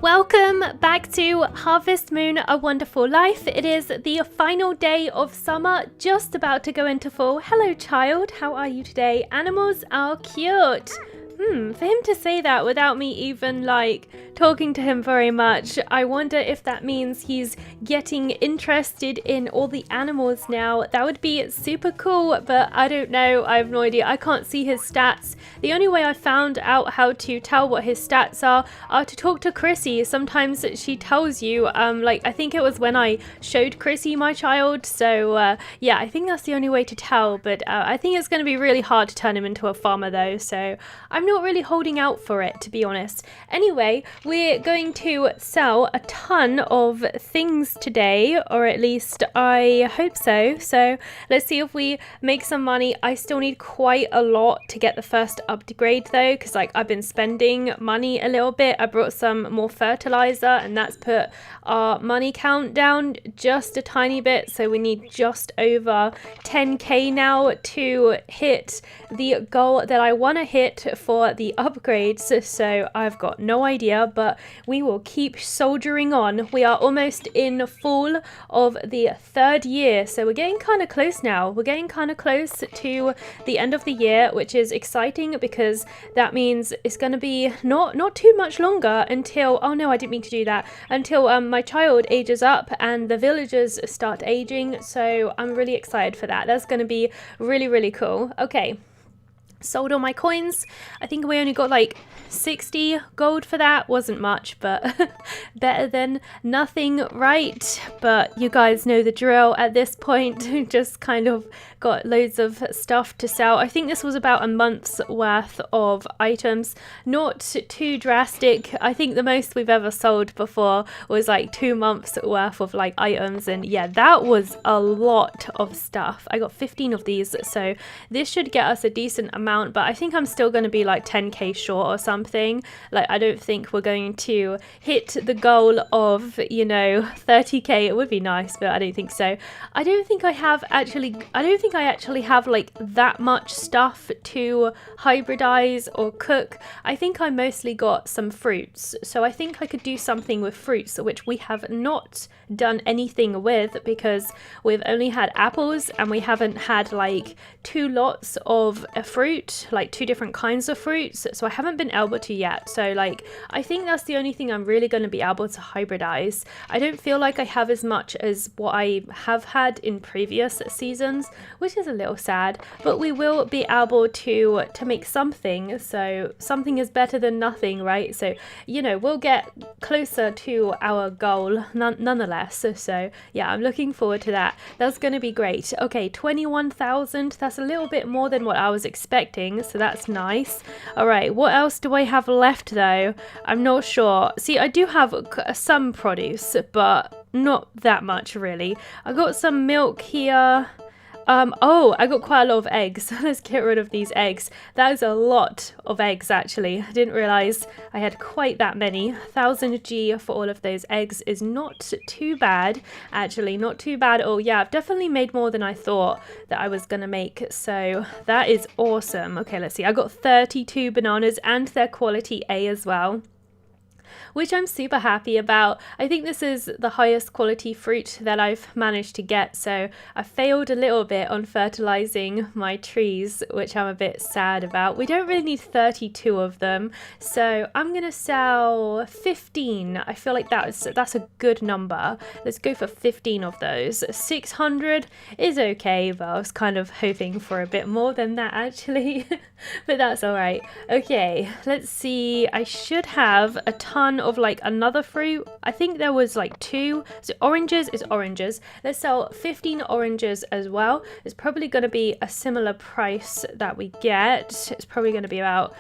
Welcome back to Harvest Moon, A Wonderful Life. It is the final day of summer, just about to go into fall. Hello, child. How are you today? Animals are cute. For him to say that without me even talking to him very much, I wonder if that means he's getting interested in all the animals now. That would be super cool, but I don't know. I have no idea. I can't see his stats. The only way I found out how to tell what his stats are to talk to Chrissy. Sometimes she tells you, I think it was when I showed Chrissy my child. So yeah, I think that's the only way to tell, but I think it's going to be really hard to turn him into a farmer though, so I'm not really holding out for it, to be honest. Anyway, we're going to sell a ton of things today, or at least I hope so. So let's see if we make some money. I still need quite a lot to get the first upgrade though, because I've been spending money a little bit. I brought some more fertilizer and that's put our money count down just a tiny bit, so we need just over 10k now to hit the goal that I want to hit for the upgrades. So I've got no idea, but we will keep soldiering on. We are almost in fall of the third year, so we're getting kind of close now. We're getting kind of close to the end of the year, which is exciting because that means it's going to be not too much longer until, oh no, I didn't mean to do that, until my child ages up and the villagers start aging. So I'm really excited for that. That's going to be really, really cool. Okay. Sold all my coins. I think we only got 60 gold for that. Wasn't much, but better than nothing, right? But you guys know the drill at this point. Just kind of got loads of stuff to sell. I think this was about a month's worth of items. Not too drastic. I think the most we've ever sold before was 2 months worth of items, and yeah, that was a lot of stuff. I got 15 of these, so this should get us a decent amount, but I think I'm still going to be 10k short or something. I don't think we're going to hit the goal of 30k. It would be nice, but I don't think so. I don't think I actually have that much stuff to hybridize or cook. I think I mostly got some fruits, so I think I could do something with fruits, which we have not done anything with because we've only had apples and we haven't had 2 lots of a fruit, 2 different kinds of fruits, so I haven't been able to yet. So I think that's the only thing I'm really going to be able to hybridize. I don't feel like I have as much as what I have had in previous seasons, which is a little sad, but we will be able to make something. So something is better than nothing, right? So we'll get closer to our goal nonetheless. So yeah, I'm looking forward to that. That's going to be great. Okay, 21,000. That's a little bit more than what I was expecting, so that's nice. All right, what else do I have left though? I'm not sure. See, I do have some produce, but not that much really. I got some milk here. Oh, I got quite a lot of eggs. Let's get rid of these eggs. That is a lot of eggs, actually. I didn't realize I had quite that many. 1000 G for all of those eggs is not too bad, actually. Not too bad. Oh, yeah, I've definitely made more than I thought that I was going to make. So that is awesome. Okay, let's see. I got 32 bananas and they're quality A as well, which I'm super happy about. I think this is the highest quality fruit that I've managed to get, so I failed a little bit on fertilizing my trees, which I'm a bit sad about. We don't really need 32 of them, so I'm gonna sell 15. I feel like that's a good number. Let's go for 15 of those. 600 is okay, but I was kind of hoping for a bit more than that actually. But that's all right. Okay, let's see. I should have a ton of another fruit. I think there was 2. So oranges is oranges. Let's sell 15 oranges as well. It's probably going to be a similar price that we get. It's probably going to be about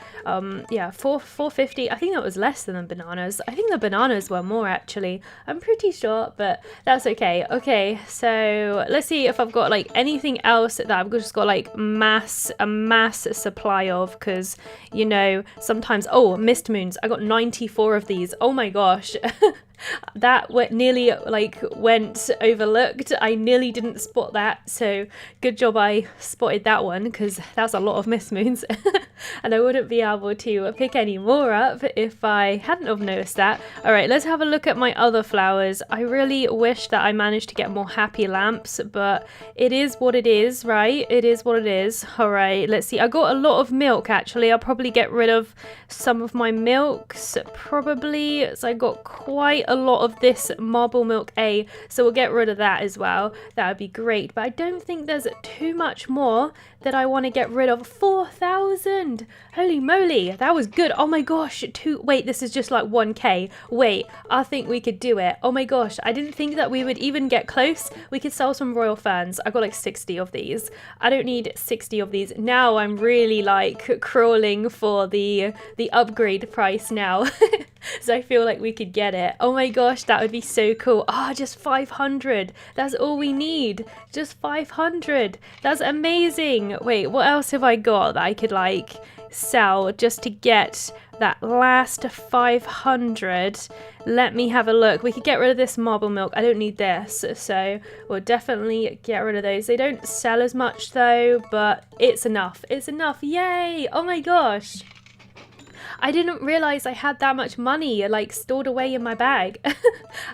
yeah, 450. I think that was less than the bananas. I think the bananas were more actually. I'm pretty sure, but that's okay. Okay, so let's see if I've got anything else that I've just got a mass supply of, because sometimes, oh, mist moons, I got 94 of these. Oh my gosh. That nearly like went overlooked. I nearly didn't spot that, so good job I spotted that one, because that's a lot of miss moons. And I wouldn't be able to pick any more up if I hadn't have noticed that. All right, let's have a look at my other flowers. I really wish that I managed to get more happy lamps, but it is what it is, right? It is what it is. All right, let's see. I got a lot of milk, actually. I'll probably get rid of some of my milks, probably. So I got quite a lot of this marble milk A, so we'll get rid of that as well. That would be great, but I don't think there's too much more that I want to get rid of. 4,000! Holy moly, that was good. Oh my gosh, wait, this is just like 1k. Wait, I think we could do it. Oh my gosh, I didn't think that we would even get close. We could sell some royal ferns. I got like 60 of these. I don't need 60 of these. Now I'm really like crawling for the upgrade price now. So I feel like we could get it. Oh my gosh, that would be so cool. Ah, just 500. That's all we need. Just 500. That's amazing. Wait, what else have I got that I could like sell just to get that last 500? Let me have a look. We could get rid of this marble milk. I don't need this, so we'll definitely get rid of those. They don't sell as much though, but it's enough. It's enough. Yay! Oh my gosh. I didn't realize I had that much money like stored away in my bag.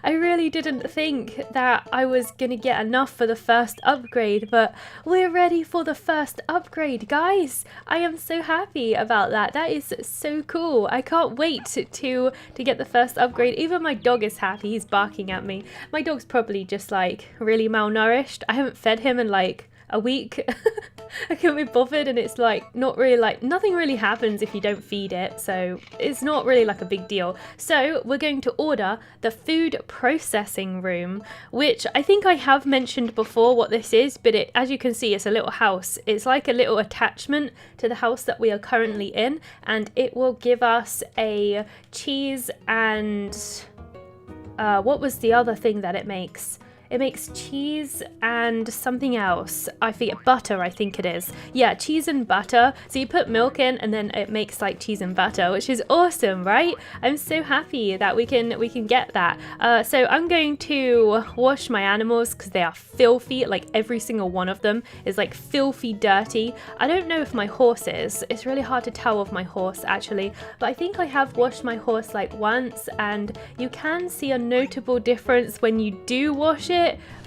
I really didn't think that I was gonna get enough for the first upgrade, but we're ready for the first upgrade, guys. I am so happy about that. That is so cool. I can't wait to get the first upgrade. Even my dog is happy. He's barking at me. My dog's probably just like really malnourished. I haven't fed him in like a week. I can't be bothered, and it's like not really like nothing really happens if you don't feed it, so it's not really like a big deal. So we're going to order the food processing room, which I think I have mentioned before what this is, but as you can see, it's a little house. It's like a little attachment to the house that we are currently in, and it will give us a cheese and what was the other thing that it makes? It makes cheese and something else. I forget, butter I think it is. Yeah, cheese and butter. So you put milk in and then it makes like cheese and butter, which is awesome, right? I'm so happy that we can get that. So I'm going to wash my animals because they are filthy. Like every single one of them is like filthy dirty. I don't know if my horse is. It's really hard to tell of my horse actually, but I think I have washed my horse like once, and you can see a notable difference when you do wash it.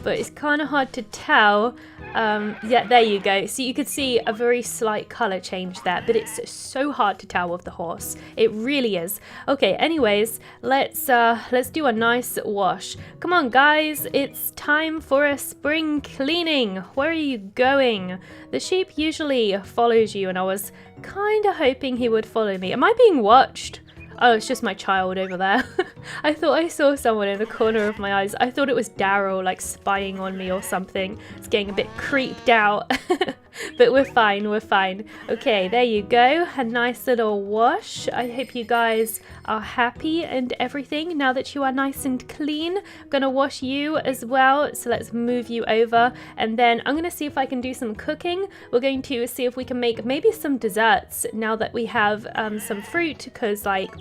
But it's kind of hard to tell. Yeah, there you go. So you could see a very slight color change there, but it's so hard to tell with the horse. It really is. Okay, anyways, let's do a nice wash. Come on, guys, it's time for a spring cleaning. Where are you going? The sheep usually follows you, and I was kind of hoping he would follow me. Am I being watched? Oh, it's just my child over there. I thought I saw someone in the corner of my eyes. I thought it was Daryl, like spying on me or something. It's getting a bit creeped out. But we're fine, we're fine. Okay, there you go. A nice little wash. I hope you guys are happy and everything now that you are nice and clean. I'm gonna wash you as well. So let's move you over. And then I'm gonna see if I can do some cooking. We're going to see if we can make maybe some desserts now that we have some fruit, because like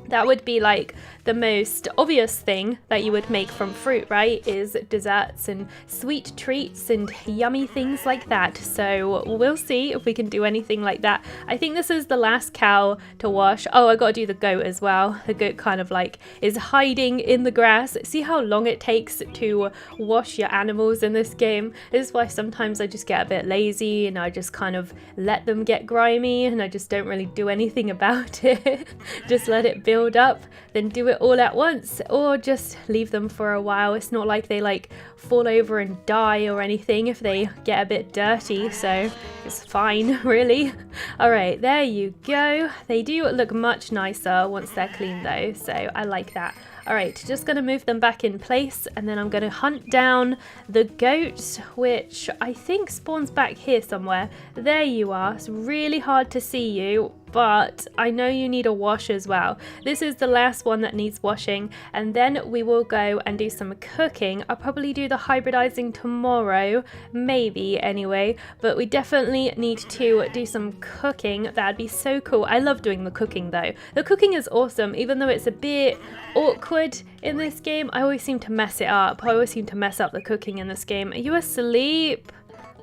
that would be like the most obvious thing that you would make from fruit, right? Is desserts and sweet treats and yummy things like that. So we'll see if we can do anything like that. I think this is the last cow to wash. Oh, I gotta do the goat as well. The goat kind of like is hiding in the grass. See how long it takes to wash your animals in this game? This is why sometimes I just get a bit lazy and I just kind of let them get grimy and I just don't really do anything about it. Just let it build up, then do it all at once, or just leave them for a while. It's not like they like fall over and die or anything if they get a bit dirty, so it's fine really. All right, there you go. They do look much nicer once they're clean though, so I like that. All right, just gonna move them back in place, and then I'm gonna hunt down the goat, which I think spawns back here somewhere. There you are. It's really hard to see you. but I know you need a wash as well. This is the last one that needs washing, and then we will go and do some cooking. I'll probably do the hybridizing tomorrow, maybe anyway, but we definitely need to do some cooking. That'd be so cool. I love doing the cooking though. The cooking is awesome, even though it's a bit awkward in this game. I always seem to mess it up. I always seem to mess up the cooking in this game. Are you asleep?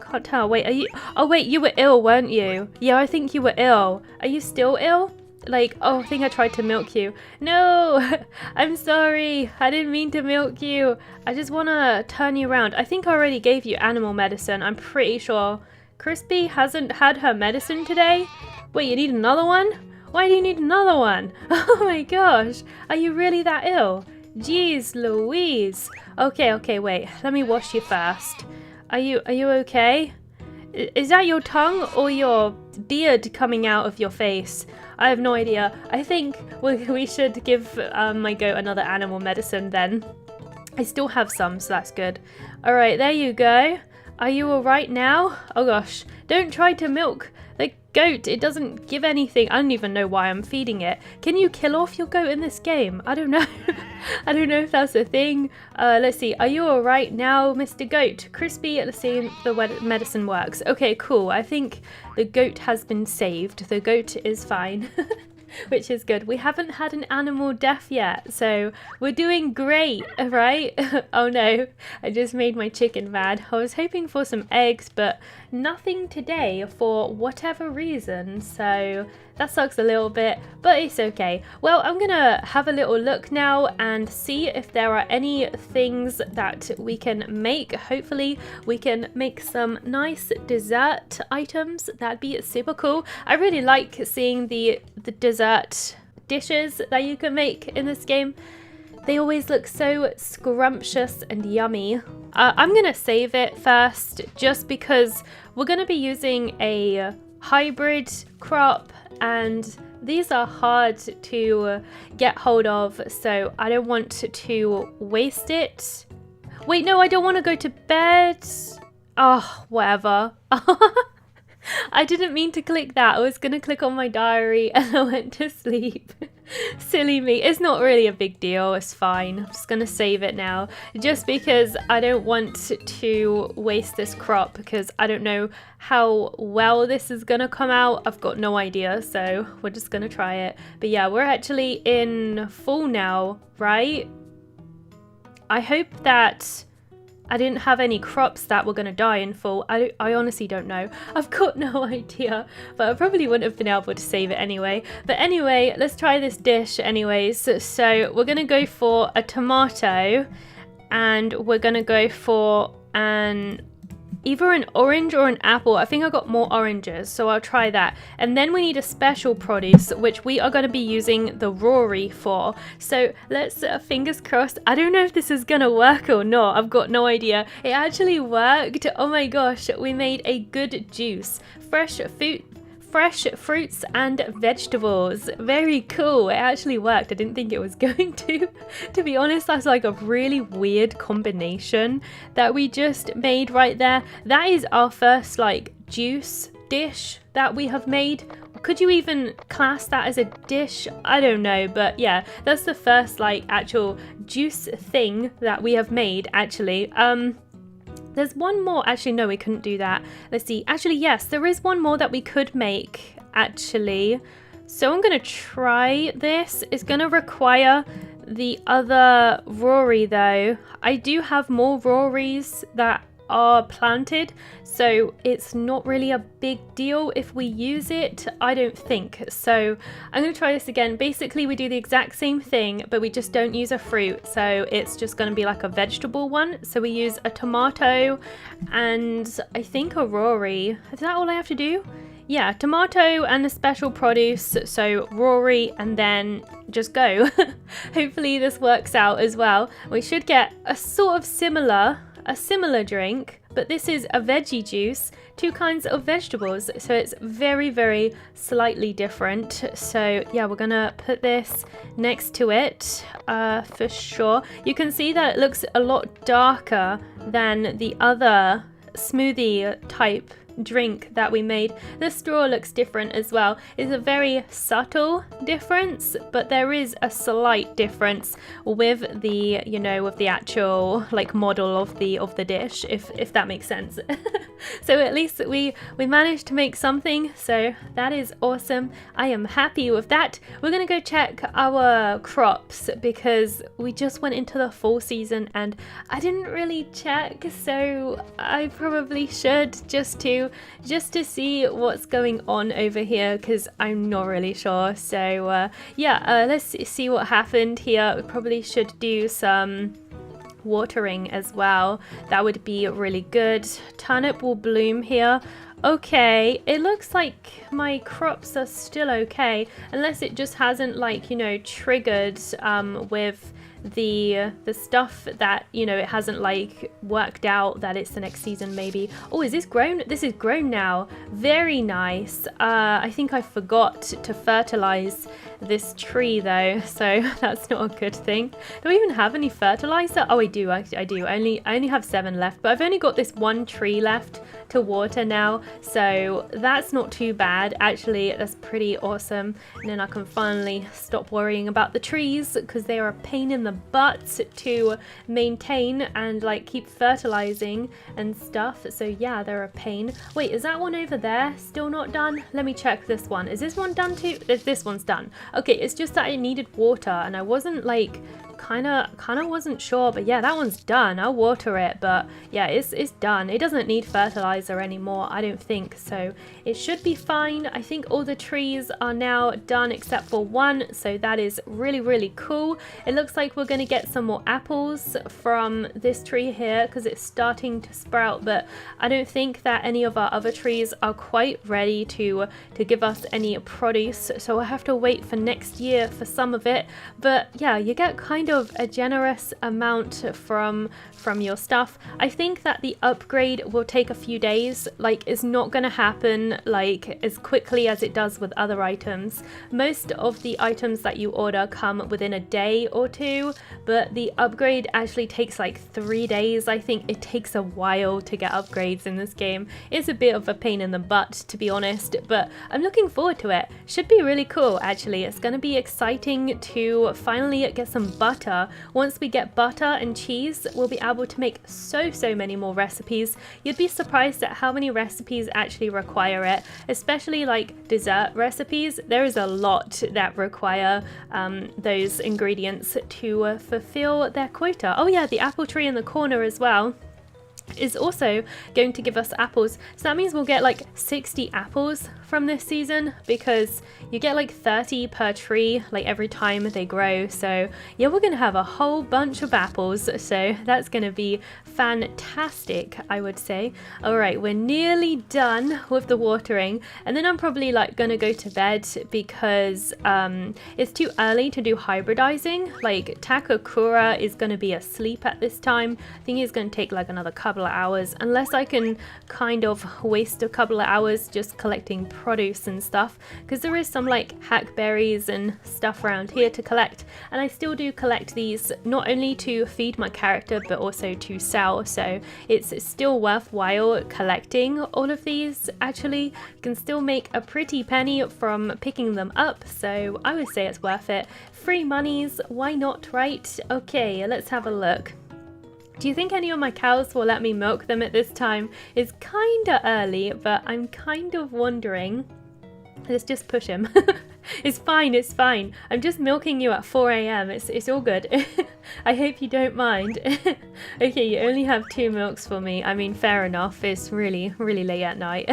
Can't tell. Wait, are you? Oh wait, you were ill, weren't you? Yeah, I think you were ill. Are you still ill? Like, oh, I think I tried to milk you. No, I'm sorry. I didn't mean to milk you. I just want to turn you around. I think I already gave you animal medicine. I'm pretty sure. Crispy hasn't had her medicine today. Wait, you need another one? Why do you need another one? Oh my gosh. Are you really that ill? Jeez Louise. Okay, wait. Let me wash you first. Are you okay? Is that your tongue or your beard coming out of your face? I have no idea. I think we should give my goat another animal medicine then. I still have some, so that's good. Alright, there you go. Are you alright now? Oh gosh, don't try to milk the goat. It doesn't give anything. I don't even know why I'm feeding it. Can you kill off your goat in this game? I don't know. I don't know if that's a thing. Let's see. Are you alright now, Mr. Goat? Crispy, let's see if the medicine works. Okay, cool. I think the goat has been saved. The goat is fine. Which is good. We haven't had an animal death yet, so we're doing great, right? Oh no, I just made my chicken mad. I was hoping for some eggs, but nothing today for whatever reason, so that sucks a little bit, but it's okay. Well, I'm gonna have a little look now and see if there are any things that we can make. Hopefully we can make some nice dessert items. That'd be super cool. I really like seeing the dessert dishes that you can make in this game. They always look so scrumptious and yummy. I'm gonna save it first just because we're gonna be using a hybrid crop and these are hard to get hold of, so I don't want to waste it. Wait, no, I don't want to go to bed. Oh, whatever. I didn't mean to click that. I was going to click on my diary and I went to sleep. Silly me. It's not really a big deal. It's fine. I'm just going to save it now. Just because I don't want to waste this crop because I don't know how well this is going to come out. I've got no idea. So we're just going to try it. But yeah, we're actually in fall now, right? I hope that I didn't have any crops that were going to die in fall. I honestly don't know. I've got no idea, but I probably wouldn't have been able to save it anyway. But anyway, let's try this dish anyways. So we're going to go for a tomato and we're going to go for either an orange or an apple. I think I got more oranges, so I'll try that. And then we need a special produce, which we are going to be using the Rory for. So let's, fingers crossed. I don't know if this is going to work or not. I've got no idea. It actually worked. Oh my gosh, we made a good juice. Fresh fruits and vegetables. Very cool. It actually worked. I didn't think it was going to. To be honest, that's like a really weird combination that we just made right there. That is our first like juice dish that we have made. Could you even class that as a dish? I don't know, but yeah, that's the first like actual juice thing that we have made actually. There's one more. Actually, no, we couldn't do that. Let's see. Actually, yes, there is one more that we could make, actually. So I'm going to try this. It's going to require the other Rory, though. I do have more Rories that are planted, so it's not really a big deal if we use it, I don't think. So I'm going to try this again. Basically, we do the exact same thing, but we just don't use a fruit, so it's just going to be like a vegetable one. So we use a tomato and I think a Rory. Is that all I have to do? Yeah, tomato and the special produce, so Rory, and then just go. Hopefully this works out as well. We should get a sort of similar drink, but this is a veggie juice, 2 kinds of vegetables, so it's very, very slightly different. So yeah, we're gonna put this next to it for sure. You can see that it looks a lot darker than the other smoothie type drink that we made. The straw looks different as well. It's a very subtle difference, but there is a slight difference with the, you know, with the actual like model of the dish, if that makes sense. So at least we managed to make something, so that is awesome. I am happy with that. We're gonna go check our crops because we just went into the fall season and I didn't really check, so I probably should just to see what's going on over here because I'm not really sure. So let's see what happened here. We probably should do some watering as well. That would be really good. Turnip will bloom here. Okay, it looks like my crops are still okay, unless it just hasn't, like, you know, triggered with the stuff that, you know, it hasn't like worked out that it's the next season maybe. Oh, is this grown? This is grown now. Very nice. I think I forgot to fertilize this tree though, so that's not a good thing. Do I even have any fertilizer? Oh, I do. I do. I only have 7 left, but I've only got this 1 tree left to water now, so that's not too bad. Actually, that's pretty awesome. And then I can finally stop worrying about the trees because they are a pain in the butt to maintain and like keep fertilizing and stuff. So yeah, they're a pain. Wait, is that one over there still not done? Let me check this one. Is this one done too? This one's done. Okay, it's just that I needed water and I wasn't like kind of wasn't sure, but yeah, that one's done. I'll water it, but yeah, it's done. It doesn't need fertilizer anymore, I don't think, so it should be fine. I think all the trees are now done except for one, so that is really, really cool. It looks like we're going to get some more apples from this tree here because it's starting to sprout, but I don't think that any of our other trees are quite ready to give us any produce, so I have to wait for next year for some of it. But yeah, you get kind of a generous amount from your stuff. I think that the upgrade will take a few days. Like, it's not going to happen like as quickly as it does with other items. Most of the items that you order come within a day or two, but the upgrade actually takes like 3 days. I think it takes a while to get upgrades in this game. It's a bit of a pain in the butt, to be honest, but I'm looking forward to it. Should be really cool, actually. It's going to be exciting to finally get some butter. Once we get butter and cheese, we'll be able to make so many more recipes. You'd be surprised at how many recipes actually require it, especially like dessert recipes. There is a lot that require those ingredients to fulfill their quota. Oh yeah, the apple tree in the corner as well is also going to give us apples, so that means we'll get like 60 apples from this season because you get like 30 per tree like every time they grow. So yeah, we're gonna have a whole bunch of apples, so that's gonna be fantastic, I would say. All right, we're nearly done with the watering, and then I'm probably like gonna go to bed because it's too early to do hybridizing. Like Takakura is gonna be asleep at this time. I think it's gonna take like another couple of hours, unless I can kind of waste a couple of hours just collecting produce and stuff, because there is some like hackberries and stuff around here to collect, and I still do collect these not only to feed my character but also to sell, so it's still worthwhile collecting all of these. Actually, you can still make a pretty penny from picking them up, so I would say it's worth it. Free monies, why not, right? Okay, let's have a look. Do you think any of my cows will let me milk them at this time? It's kinda early, but I'm kind of wondering. Let's just push him. It's fine, it's fine. I'm just milking you at 4 a.m. It's all good. I hope you don't mind. Okay, you only have 2 milks for me. I mean, fair enough. It's really, really late at night.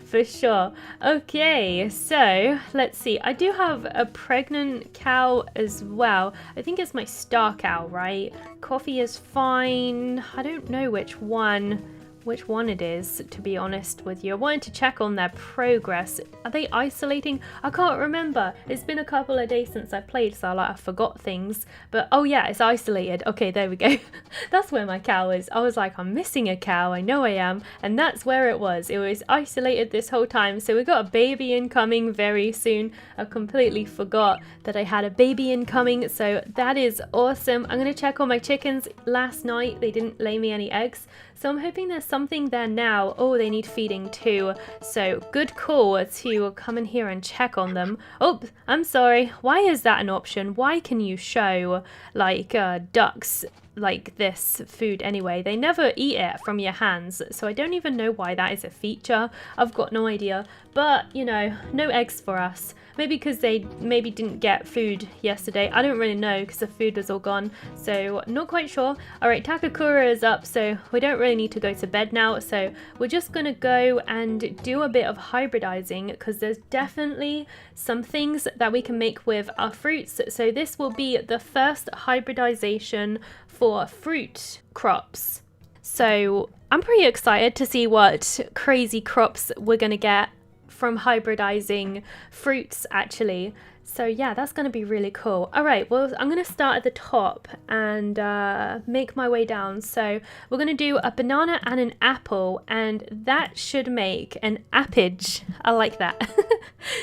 For sure. Okay, so let's see. I do have a pregnant cow as well. I think it's my star cow, right? Coffee is fine. I don't know which one it is, to be honest with you. I wanted to check on their progress. Are they isolating? I can't remember. It's been a couple of days since I played, so I forgot things. But oh yeah, it's isolated. Okay, there we go. That's where my cow is. I was like, I'm missing a cow. I know I am. And that's where it was. It was isolated this whole time. So we got a baby incoming very soon. I completely forgot that I had a baby incoming. So that is awesome. I'm going to check on my chickens. Last night, they didn't lay me any eggs. So I'm hoping there's something there now. Oh, they need feeding too. So good call to come in here and check on them. Oh, I'm sorry. Why is that an option? Why can you show like ducks like this food anyway? They never eat it from your hands, so I don't even know why that is a feature. I've got no idea, but you know, no eggs for us. Maybe because they maybe didn't get food yesterday. I don't really know because the food was all gone, so not quite sure. All right, Takakura is up, so we don't really need to go to bed now, so we're just gonna go and do a bit of hybridizing because there's definitely some things that we can make with our fruits. So this will be the first hybridization for fruit crops. So I'm pretty excited to see what crazy crops we're gonna get from hybridizing fruits actually. So yeah, that's going to be really cool. All right, well, I'm going to start at the top and make my way down. So we're going to do a banana and an apple, and that should make an appage. I like that.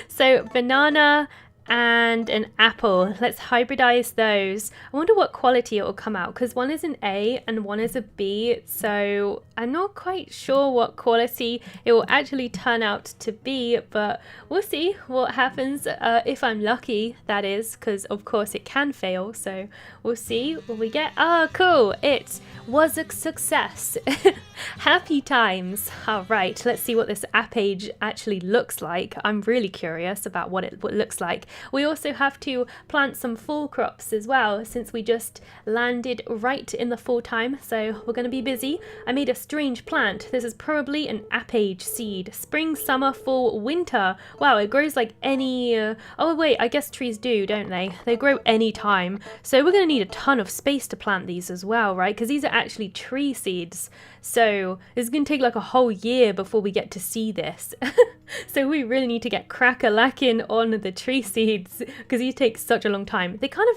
So banana and an apple. Let's hybridize those. I wonder what quality it will come out because one is an A and one is a B. So I'm not quite sure what quality it will actually turn out to be, but we'll see what happens if I'm lucky, that is, because of course it can fail. So we'll see what we get. Ah, cool. It was a success. Happy times. All right, let's see what this appage actually looks like. I'm really curious about what it looks like. We also have to plant some fall crops as well since we just landed right in the fall time, so we're going to be busy. I made a strange plant. This is probably an appage seed. Spring, summer, fall, winter. Wow, it grows like any... oh wait, I guess trees do, don't they? They grow any time. So we're going to need a ton of space to plant these as well, right? Because these are actually tree seeds. So it's going to take like a whole year before we get to see this. So we really need to get crack-a-lacking on the tree seeds because these take such a long time. It kind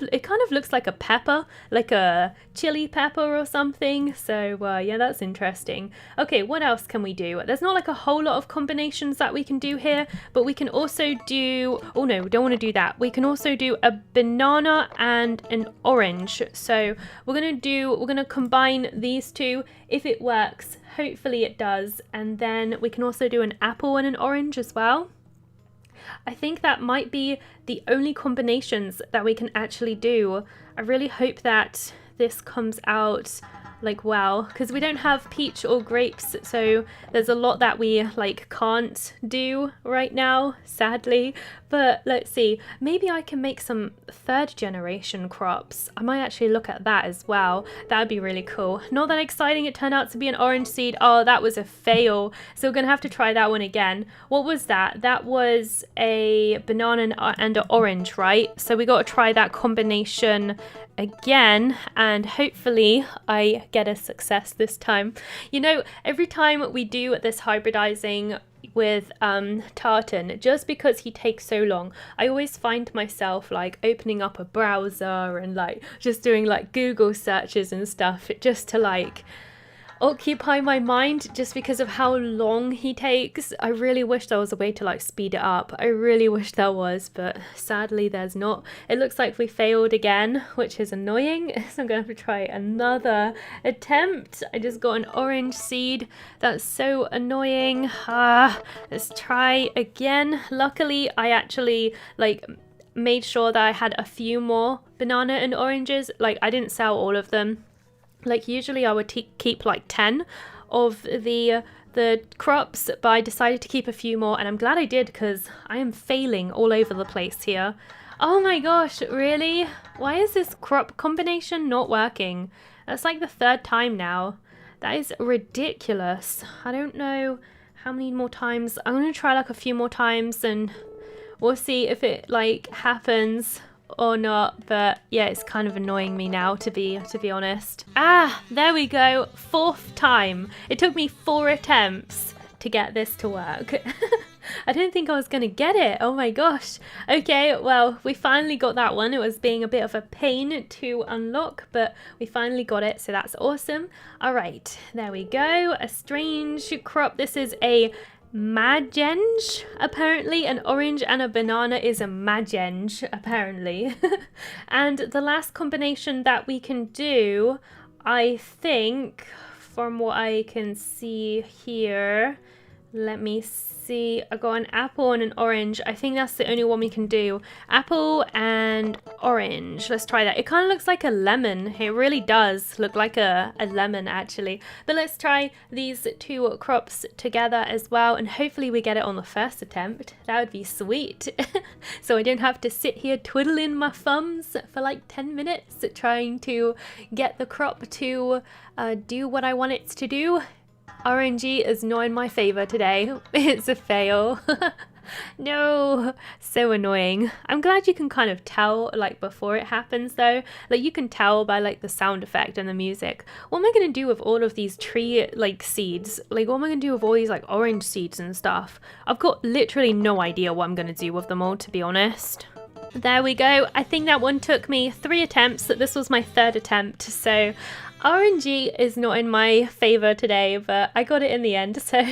of looks like a pepper, like a chili pepper or something. So yeah, that's interesting. Okay, what else can we do? There's not like a whole lot of combinations that we can do here, but we can also do... oh no, we don't want to do that. We can also do a banana and an orange. So we're gonna combine these two. If it works, hopefully it does, and then we can also do an apple and an orange as well. I think that might be the only combinations that we can actually do. I really hope that this comes out like well, because we don't have peach or grapes, so there's a lot that we like can't do right now, sadly. But let's see, maybe I can make some third generation crops. I might actually look at that as well. That'd be really cool. Not that exciting, it turned out to be an orange seed. Oh, that was a fail, so we're gonna have to try that one again. What was that? That was a banana and an orange, right? So we got to try that combination again, and hopefully I get a success this time. You know, every time we do this hybridizing with Tartan, just because he takes so long, I always find myself like opening up a browser and like just doing like Google searches and stuff just to like occupy my mind, just because of how long he takes. I really wish there was a way to like speed it up. I really wish there was, but sadly there's not. It looks like we failed again, which is annoying, so I'm gonna have to try another attempt. I just got an orange seed. That's so annoying. Let's try again. Luckily I actually like made sure that I had a few more banana and oranges. Like I didn't sell all of them. Like usually I would keep like 10 of the crops, but I decided to keep a few more, and I'm glad I did because I am failing all over the place here. Oh my gosh, really? Why is this crop combination not working? That's like the third time now. That is ridiculous. I don't know how many more times. I'm gonna try like a few more times and we'll see if it like happens or not. But yeah, it's kind of annoying me now, to be honest. There we go, 4th time. It took me 4 attempts to get this to work. I didn't think I was gonna get it. Oh my gosh. Okay, well, we finally got that one. It was being a bit of a pain to unlock, but we finally got it, so that's awesome. All right, there we go. A strange crop. This is a magenge, apparently. An orange and a banana is a magenge, apparently. And the last combination that we can do, I think, from what I can see here. Let me see. I got an apple and an orange. I think that's the only one we can do. Apple and orange. Let's try that. It kind of looks like a lemon. It really does look like a lemon actually. But let's try these two crops together as well. And hopefully we get it on the first attempt. That would be sweet. So I don't have to sit here twiddling my thumbs for like 10 minutes trying to get the crop to do what I want it to do. RNG is not in my favor today. It's a fail. No, so annoying. I'm glad you can kind of tell like before it happens though. Like you can tell by like the sound effect and the music. What am I going to do with all of these tree like seeds? Like what am I going to do with all these like orange seeds and stuff? I've got literally no idea what I'm going to do with them all, to be honest. There we go. I think that one took me 3 attempts. This was my 3rd attempt. So RNG is not in my favor today, but I got it in the end, so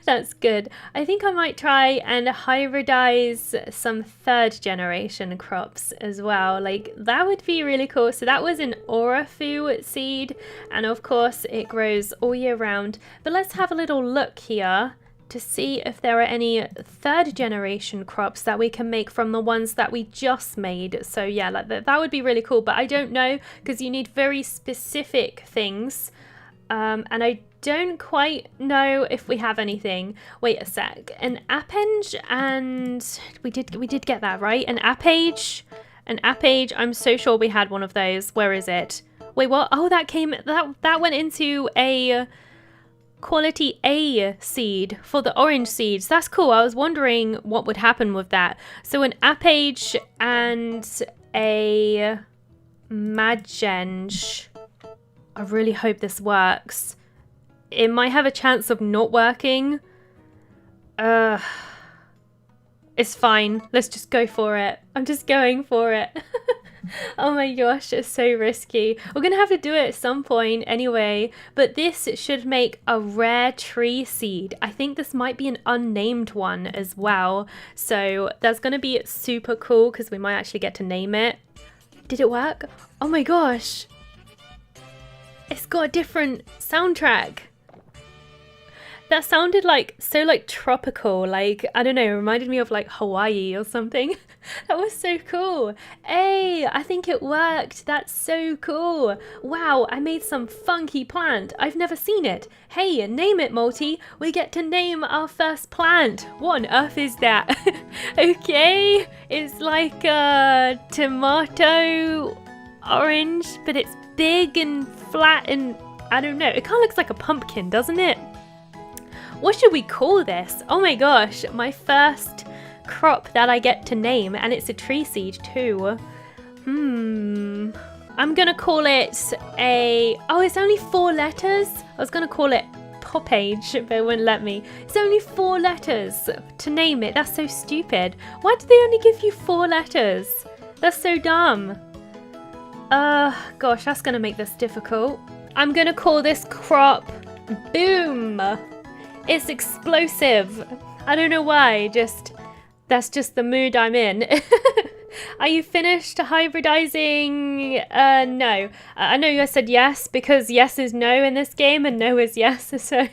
that's good. I think I might try and hybridize some 3rd generation crops as well. Like that would be really cool. So that was an Orafu seed, and of course it grows all year round. But let's have a little look here to see if there are any 3rd generation crops that we can make from the ones that we just made. So yeah, like that would be really cool, but I don't know because you need very specific things. And I don't quite know if we have anything. Wait a sec. An appenge, and we did get that, right? An appage. I'm so sure we had one of those. Where is it? Wait, what? Oh, that went into a quality A seed for the orange seeds. That's cool. I was wondering what would happen with that. So an appage and a magenge. I really hope this works. It might have a chance of not working. It's fine. Let's just go for it. I'm just going for it. Oh my gosh, it's so risky. We're gonna have to do it at some point anyway, but this should make a rare tree seed. I think this might be an unnamed one as well. So that's gonna be super cool because we might actually get to name it. Did it work? Oh my gosh. It's got a different soundtrack. That sounded like so like tropical, like I don't know, it reminded me of like Hawaii or something. That was so cool. Hey, I think it worked. That's so cool. Wow, I made some funky plant. I've never seen it. Hey, name it, Multi. We get to name our first plant. What on earth is that? Okay, it's like a tomato orange, but it's big and flat and I don't know. It kind of looks like a pumpkin, doesn't it? What should we call this? Oh my gosh, my first crop that I get to name, and it's a tree seed too. I'm gonna call it oh, it's only 4 letters? I was gonna call it Popage, but it wouldn't let me. It's only 4 letters to name it. That's so stupid. Why do they only give you 4 letters? That's so dumb. Gosh, that's gonna make this difficult. I'm gonna call this crop Boom. It's explosive. I don't know why, that's just the mood I'm in. Are you finished hybridizing? No. I know you said yes because yes is no in this game and no is yes, so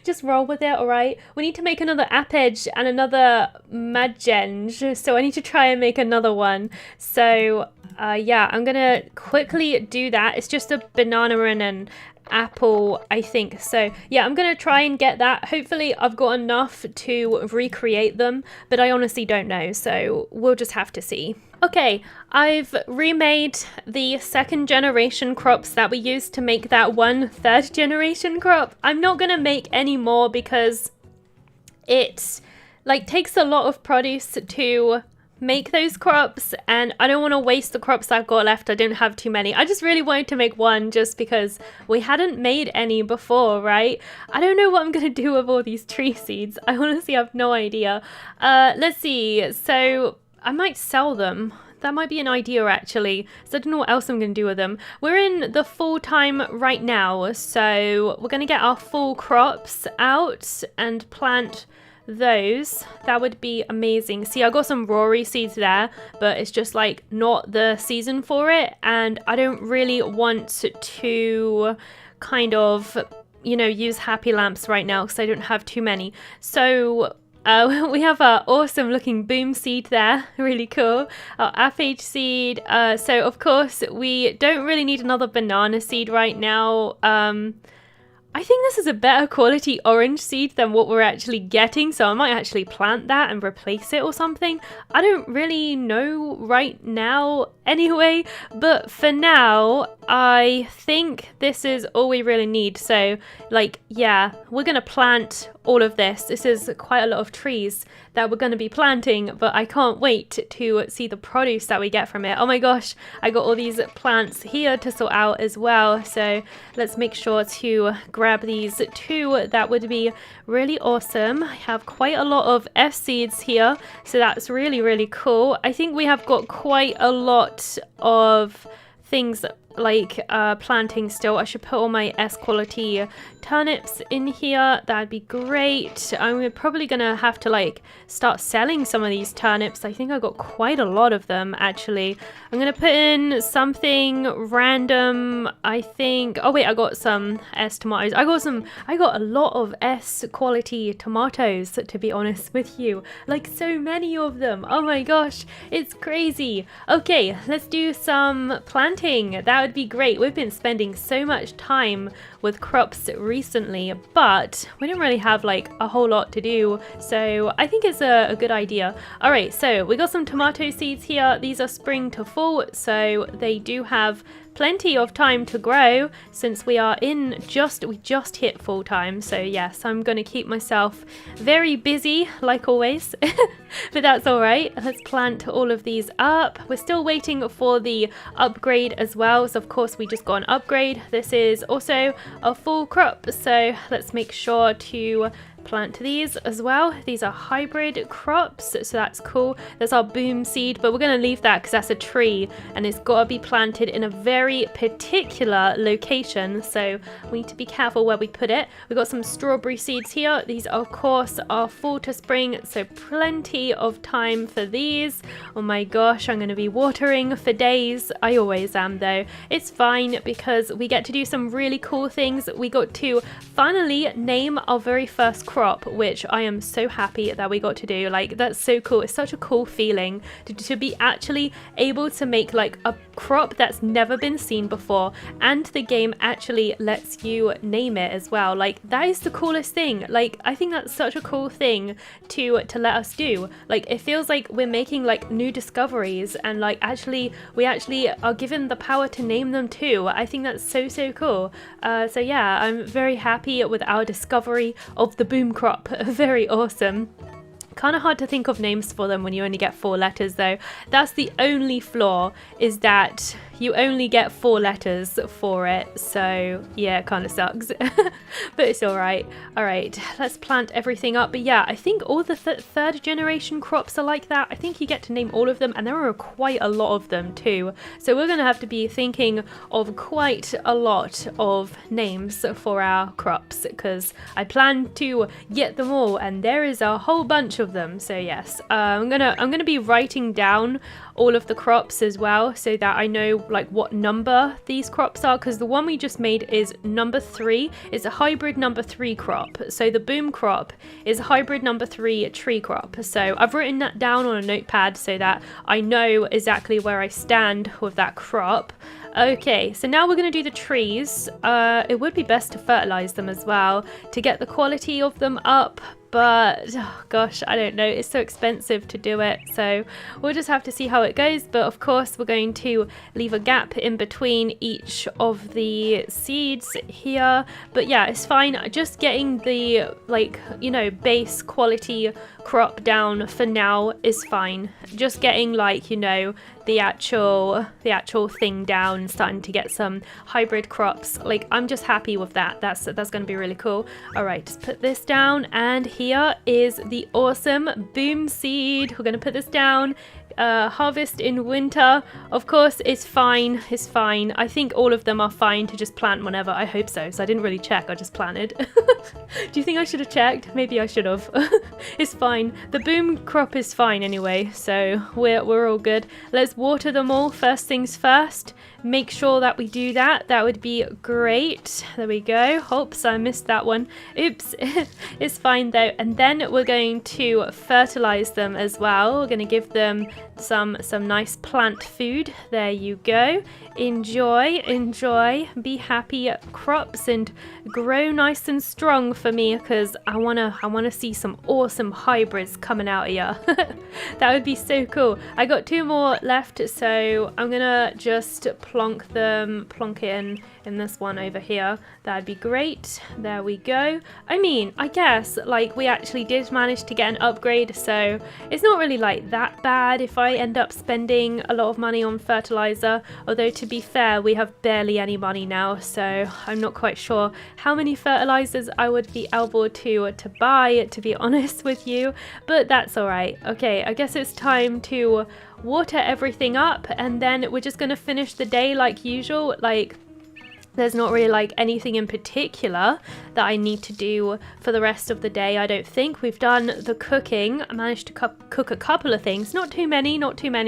just roll with it, alright? We need to make another appage and another magenge, so I need to try and make another one. So yeah, I'm gonna quickly do that. It's just a banana and an apple, I think. So yeah, I'm gonna try and get that. Hopefully I've got enough to recreate them, but I honestly don't know, so we'll just have to see. Okay, I've remade the 2nd generation crops that we used to make that one 3rd generation crop. I'm not gonna make any more because it like takes a lot of produce to make those crops, and I don't want to waste the crops I've got left. I don't have too many. I just really wanted to make one just because we hadn't made any before, right? I don't know what I'm gonna do with all these tree seeds. I honestly have no idea. Let's see. So I might sell them. That might be an idea actually. So I don't know what else I'm gonna do with them. We're in the fall time right now, so we're gonna get our fall crops out and plant those. That would be amazing. See, I got some Rory seeds there, but it's just like not the season for it, and I don't really want to kind of, you know, use happy lamps right now because I don't have too many. So we have our awesome looking boom seed there, really cool. Our aphage seed. So of course we don't really need another banana seed right now. I think this is a better quality orange seed than what we're actually getting, so I might actually plant that and replace it or something. I don't really know right now anyway, but for now, I think this is all we really need. So, like, yeah, we're gonna plant all of this. This is quite a lot of trees that we're gonna be planting, but I can't wait to see the produce that we get from it. Oh my gosh, I got all these plants here to sort out as well, so let's make sure to grab these too. That would be really awesome. I have quite a lot of F seeds here, so that's really, really cool. I think we have got quite a lot of things like planting still. I should put all my S quality turnips in here. That'd be great. I'm probably gonna have to like start selling some of these turnips. I think I got quite a lot of them actually. I'm gonna put in something random. I think, oh wait, I got some S tomatoes. I got a lot of S quality tomatoes, to be honest with you. Like so many of them. Oh my gosh, it's crazy. Okay, let's do some planting. That would be great. We've been spending so much time with crops recently, but we don't really have like a whole lot to do, so I think it's a good idea. All right, so we got some tomato seeds here. These are spring to fall, so they do have plenty of time to grow since we just hit full time. So yes, I'm gonna keep myself very busy like always, but that's all right. Let's plant all of these up. We're still waiting for the upgrade as well, so of course we just got an upgrade. This is also a full crop, so let's make sure to plant these as well. These are hybrid crops, so that's cool. There's our boom seed, but we're going to leave that because that's a tree and it's got to be planted in a very particular location, so we need to be careful where we put it. We've got some strawberry seeds here. These of course are fall to spring, so plenty of time for these. Oh my gosh, I'm going to be watering for days. I always am though. It's fine because we get to do some really cool things. We got to finally name our very first crop, which I am so happy that we got to do. Like, that's so cool. It's such a cool feeling to be actually able to make like a crop that's never been seen before, and the game actually lets you name it as well. Like, that is the coolest thing. Like, I think that's such a cool thing to let us do. Like, it feels like we're making like new discoveries, and like we actually are given the power to name them too. I think that's so cool. So yeah, I'm very happy with our discovery of the boom crop. Very awesome. Kind of hard to think of names for them when you only get 4 letters though. That's the only flaw, is that you only get 4 letters for it, so yeah, it kind of sucks. But it's alright. Alright, let's plant everything up. But yeah, I think all the third generation crops are like that. I think you get to name all of them, and there are quite a lot of them too, so we're going to have to be thinking of quite a lot of names for our crops, because I plan to get them all, and there is a whole bunch of them. So yes, I'm gonna be writing down all of the crops as well, so that I know like what number these crops are, because the one we just made is number 3. It's a hybrid number 3 crop. So the boom crop is a hybrid number 3 tree crop. So I've written that down on a notepad so that I know exactly where I stand with that crop. Okay, so now we're going to do the trees. It would be best to fertilize them as well to get the quality of them up, but oh gosh, I don't know, it's so expensive to do it, so we'll just have to see how it goes. But of course we're going to leave a gap in between each of the seeds here. But yeah, it's fine, just getting the, like, you know, base quality crop down for now is fine. Just getting, like, you know, the actual thing down, starting to get some hybrid crops. Like, I'm just happy with that. That's going to be really cool. All right, just put this down, and here is the awesome boom seed. We're going to put this down. harvest in winter, of course, is fine. It's fine. I think all of them are fine to just plant whenever. I hope so. So I didn't really check. I just planted. Do you think I should have checked? Maybe I should have. It's fine. The boom crop is fine anyway. So we're all good. Let's water them all first things first. Make sure that we do that. That would be great. There we go. Oops, I missed that one. Oops. It's fine though. And then we're going to fertilize them as well. We're going to give them some nice plant food. There you go. Enjoy, be happy crops and grow nice and strong for me, because I wanna see some awesome hybrids coming out here. That would be so cool. I got 2 more left, so I'm gonna just plonk it in this one over here. That'd be great. There we go. I mean, I guess like we actually did manage to get an upgrade, so it's not really like that bad if I end up spending a lot of money on fertilizer, although to be fair, we have barely any money now, so I'm not quite sure how many fertilizers I would be able to buy, to be honest with you, but that's all right. Okay, I guess it's time to water everything up, and then we're just gonna finish the day like usual. Like, there's not really like anything in particular that I need to do for the rest of the day. I don't think we've done the cooking. I managed to cook a couple of things, not too many,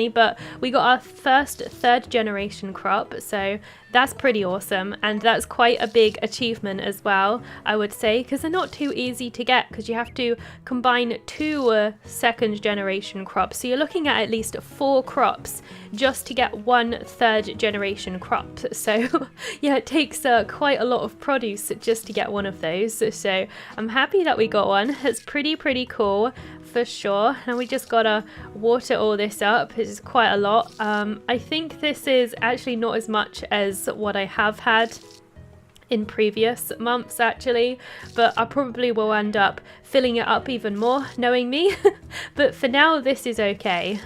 but we got our first 3rd generation crop, so that's pretty awesome, and that's quite a big achievement as well, I would say, because they're not too easy to get, because you have to combine 2 2nd generation crops, so you're looking at least 4 crops just to get 1 3rd generation crop. So yeah, it takes quite a lot of produce just to get one of those, so I'm happy that we got one. It's pretty cool for sure. And we just gotta water all this up. It's quite a lot. I think this is actually not as much as what I have had in previous months actually, but I probably will end up filling it up even more, knowing me. But for now, this is okay.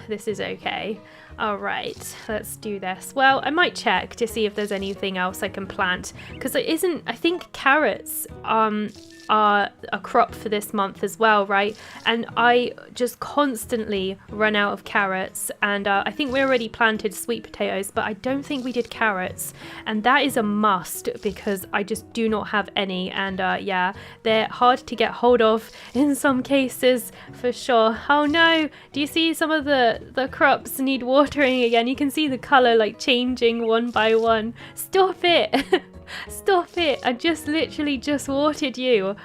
All right, let's do this. Well, I might check to see if there's anything else I can plant, because it isn't, I think carrots are a crop for this month as well, right? And I just constantly run out of carrots, and I think we already planted sweet potatoes, but I don't think we did carrots, and that is a must because I just do not have any, and yeah, they're hard to get hold of in some cases for sure. Oh no, do you see some of the crops need watering again? You can see the color like changing one by one. Stop it. Stop it, I just literally just watered you.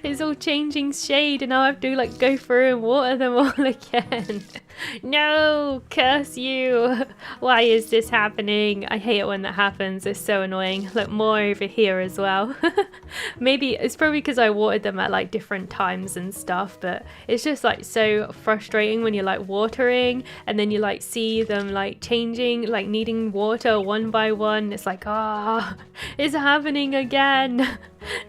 It's all changing shade and now I have to like go through and water them all again. No, curse you. Why is this happening? I hate it when that happens. It's so annoying. Look, more over here as well. Maybe it's probably because I watered them at like different times and stuff, but it's just like so frustrating when you're like watering and then you like see them like changing, like needing water one by one. It's like, it's happening again.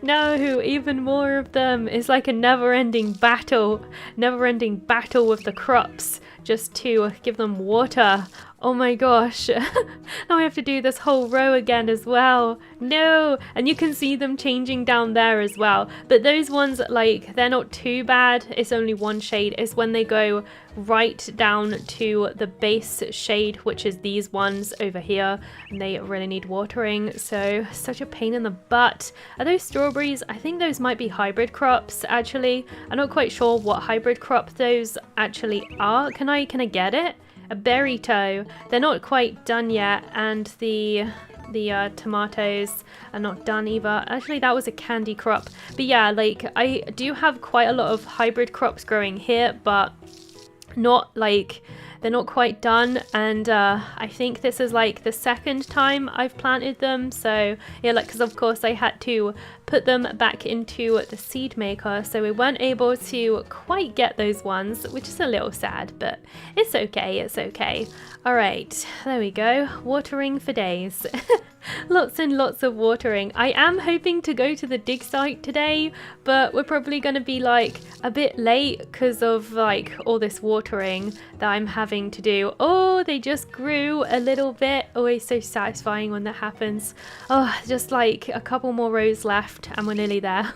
No, even more of them. It's like a never-ending battle with the crops just to give them water. Oh my gosh. Now I have to do this whole row again as well. No, and you can see them changing down there as well. But those ones, like, they're not too bad. It's only one shade. It's when they go right down to the base shade, which is these ones over here, and they really need watering. So such a pain in the butt. Are those strawberries? I think those might be hybrid crops actually. I'm not quite sure what hybrid crop those actually are. Can I get it? A burrito. They're not quite done yet, and the tomatoes are not done either. Actually, that was a candy crop. But yeah, like I do have quite a lot of hybrid crops growing here, but not like they're not quite done, and I think this is like the second time I've planted them. So yeah, like, because of course I had to put them back into the seed maker, so we weren't able to quite get those ones, which is a little sad, but it's okay. All right, there we go, watering for days. Lots and lots of watering. I am hoping to go to the dig site today, but we're probably going to be like a bit late because of like all this watering that I'm having to do. Oh, they just grew a little bit. Always so satisfying when that happens. Oh, just like a couple more rows left and we're nearly there.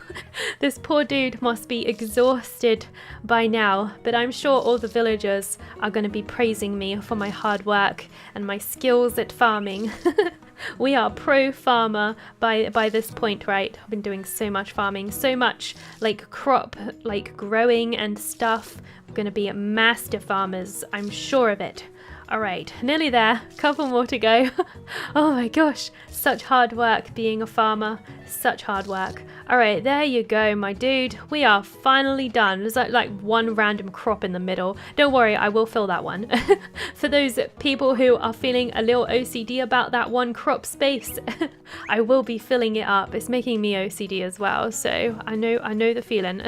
This poor dude must be exhausted by now, but I'm sure all the villagers are going to be praising me for my hard work and my skills at farming. We are pro farmer by this point, right? I've been doing so much farming, so much like crop, like growing and stuff. We're going to be master farmers, I'm sure of it. All right, nearly there, couple more to go. Oh my gosh, such hard work being a farmer, such hard work. All right, there you go, my dude. We are finally done. There's like one random crop in the middle. Don't worry, I will fill that one. For those people who are feeling a little OCD about that one crop space, I will be filling it up. It's making me OCD as well, so I know the feeling.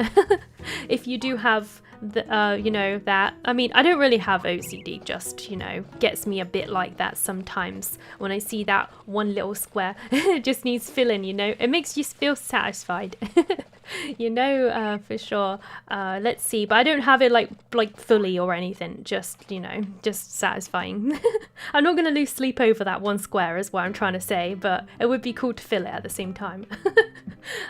If you do have that. I mean, I don't really have OCD, just, gets me a bit like that sometimes when I see that one little square. It just needs filling, It makes you feel satisfied. For sure. Let's see, but I don't have it like fully or anything, just satisfying. I'm not going to lose sleep over that one square is what I'm trying to say, but it would be cool to fill it at the same time.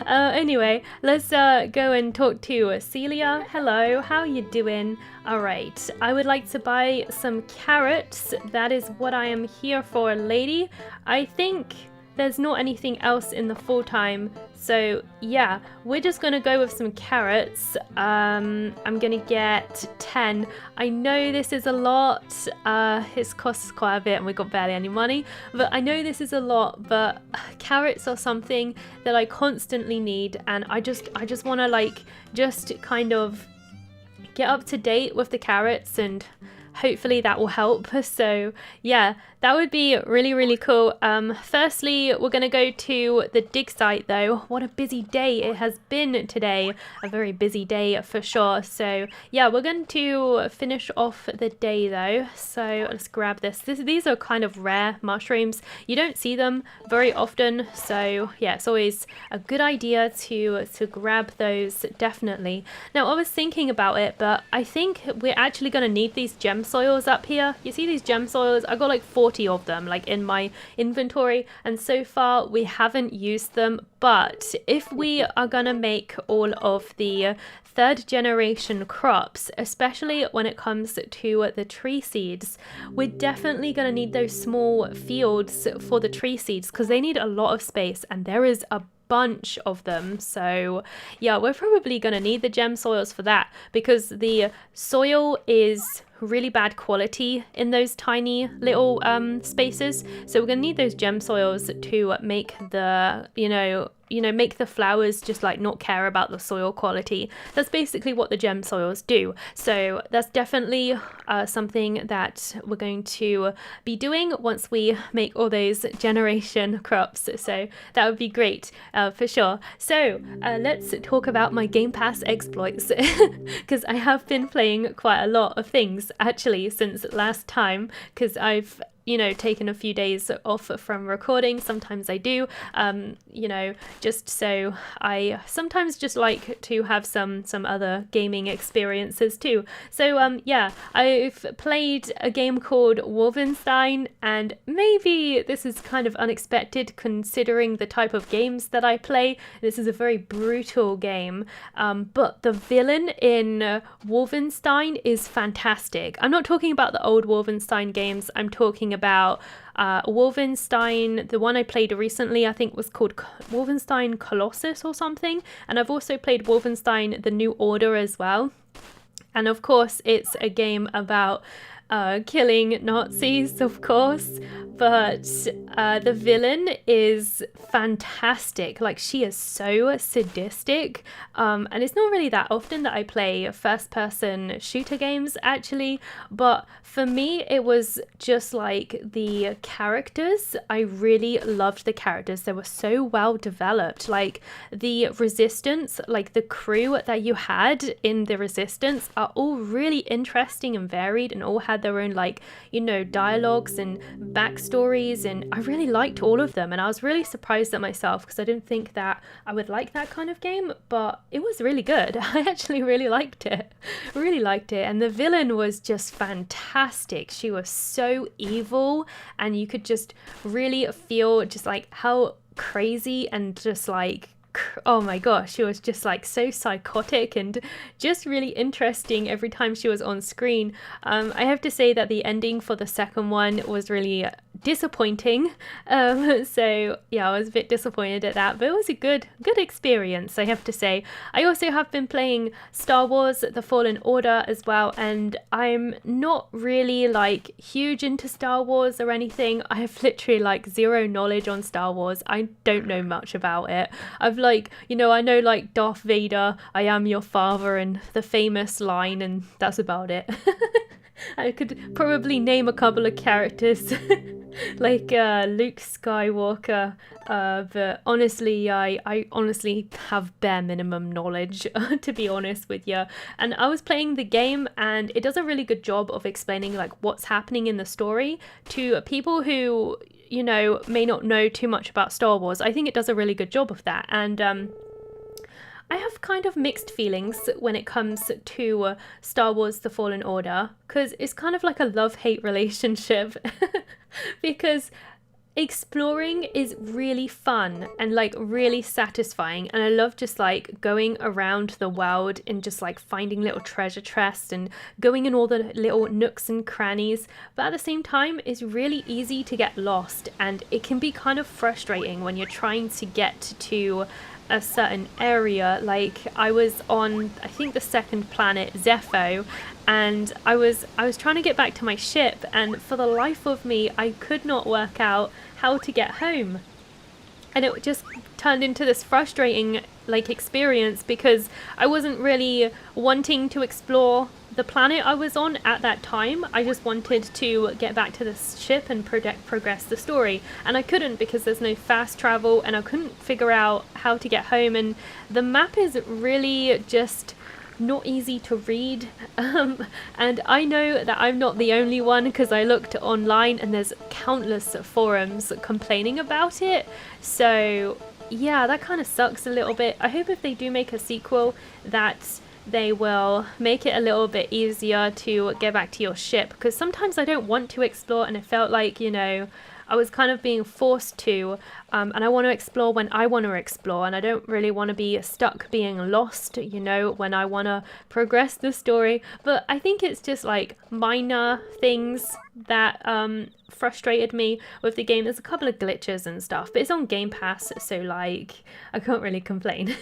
Anyway, let's go and talk to Celia. Hello, how are you doing? All right, I would like to buy some carrots. That is what I am here for, lady. I think there's not anything else in the full-time, so yeah, we're just gonna go with some carrots. I'm gonna get 10. I know this is a lot. It's cost us quite a bit and we got barely any money, but I know this is a lot, but carrots are something that I constantly need, and I just want to just kind of get up to date with the carrots, and hopefully that will help. So yeah, that would be really, really cool. Firstly, we're going to go to the dig site though. What a busy day it has been today. A very busy day for sure. So yeah, we're going to finish off the day though. So let's grab this. These are kind of rare mushrooms. You don't see them very often. So yeah, it's always a good idea to grab those, definitely. Now I was thinking about it, but I think we're actually going to need these gem soils up here. You see these gem soils? I got like 40 of them like in my inventory, and so far we haven't used them. But if we are gonna make all of the third generation crops, especially when it comes to the tree seeds, we're definitely gonna need those small fields for the tree seeds because they need a lot of space, and there is a bunch of them. So yeah, we're probably going to need the gem soils for that, because the soil is really bad quality in those tiny little spaces. So we're going to need those gem soils to make the make the flowers just like not care about the soil quality. That's basically what the gem soils do. So that's definitely something that we're going to be doing once we make all those generation crops. So that would be great for sure. So let's talk about my Game Pass exploits, because I have been playing quite a lot of things actually since last time, because I've taken a few days off from recording. Sometimes I do, just so I sometimes just like to have some other gaming experiences too. So yeah, I've played a game called Wolfenstein, and maybe this is kind of unexpected considering the type of games that I play. This is a very brutal game, but the villain in Wolfenstein is fantastic. I'm not talking about the old Wolfenstein games. I'm talking about Wolfenstein, the one I played recently, I think was called Wolfenstein Colossus or something, and I've also played Wolfenstein The New Order as well. And of course it's a game about killing Nazis, of course, but the villain is fantastic. Like, she is so sadistic, and it's not really that often that I play first-person shooter games actually, but for me it was just like the characters. I really loved the characters. They were so well developed. Like the Resistance, like the crew that you had in the Resistance are all really interesting and varied and all had had their own like, you know, dialogues and backstories, and I really liked all of them, and I was really surprised at myself because I didn't think that I would like that kind of game, but it was really good. I actually really liked it. Really liked it. And the villain was just fantastic. She was so evil, and you could just really feel just like how crazy and just like, oh my gosh, she was just like so psychotic and just really interesting every time she was on screen. I have to say that the ending for the second one was really disappointing. So yeah, I was a bit disappointed at that, but it was a good experience, I have to say. I also have been playing Star Wars The Fallen Order as well, and I'm not really like huge into Star Wars or anything. I have literally like zero knowledge on Star Wars. I don't know much about it. I've like, you know, I know like Darth Vader, I am your father, and the famous line, and that's about it. I could probably name a couple of characters like Luke Skywalker, but honestly, I honestly have bare minimum knowledge, to be honest with you. And I was playing the game, and it does a really good job of explaining like what's happening in the story to people who, you know, may not know too much about Star Wars. I think it does a really good job of that, and I have kind of mixed feelings when it comes to Star Wars The Fallen Order, because it's kind of like a love-hate relationship because exploring is really fun and like really satisfying, and I love just like going around the world and just like finding little treasure chests and going in all the little nooks and crannies, but at the same time it's really easy to get lost, and it can be kind of frustrating when you're trying to get to a certain area. Like I was on, I think, the second planet, Zepho, and I was trying to get back to my ship, and for the life of me I could not work out how to get home, and it just turned into this frustrating like experience because I wasn't really wanting to explore the planet I was on at that time. I just wanted to get back to the ship and progress the story, and I couldn't because there's no fast travel, and I couldn't figure out how to get home, and the map is really just not easy to read, and I know that I'm not the only one because I looked online and there's countless forums complaining about it. So yeah, that kind of sucks a little bit. I hope if they do make a sequel that they will make it a little bit easier to get back to your ship, because sometimes I don't want to explore, and it felt like, you know, I was kind of being forced to, and I want to explore when I want to explore, and I don't really want to be stuck being lost, you know, when I want to progress the story. But I think it's just like minor things that frustrated me with the game. There's a couple of glitches and stuff, but it's on Game Pass, so like I can't really complain,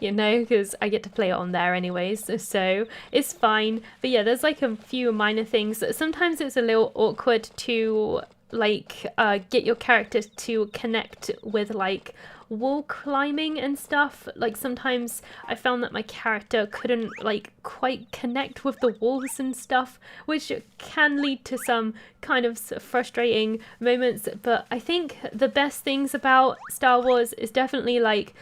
you know, because I get to play it on there anyways, so it's fine. But yeah, there's like a few minor things. Sometimes it's a little awkward to like get your character to connect with like wall climbing and stuff. Like sometimes I found that my character couldn't like quite connect with the walls and stuff, which can lead to some kind of frustrating moments. But I think the best things about Star Wars is definitely like